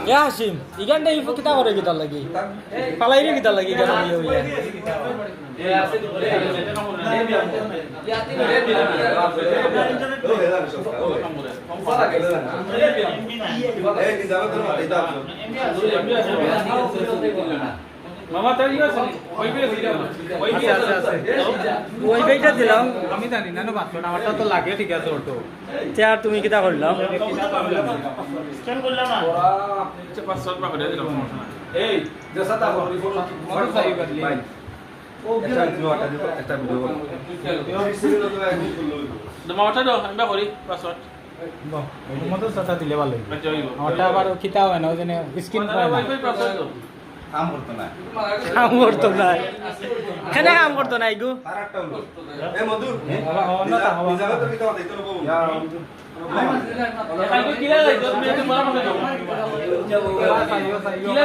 হাসিম ইগানটা কিতা করে কিতা লাগি পালাইনি কিতা লাগি কেন মামা তাই আছে ওইটা দিলাম আমি জানি না না বাচ্চা আমারটা তো লাগে ঠিক আছে ওর তো আর তুমি কিতা করলাম স্ক্যান করলাম না ওরা 500 টাকা করে দিলাম এই জসাতা বড় বড় সাই করলি একটা ভিডিও মামাটা দাও আমরা করি পাসওয়ার্ড মতো সাথে দিলে ভালো আচ্ছা হইব ওটা আবার কিতা হয় না ওজনে স্ক্রিন পায় না ওয়াইফাই পাসওয়ার্ড দাও কাম করতো না কাম করতো না কেন কাম করতো না ইগু আরেকটা হলো এ মধু জায়গা তো কিতা দিতে হবে খাইতো কিলা লাইতো তুমি এত বড় কথা দাও কিলা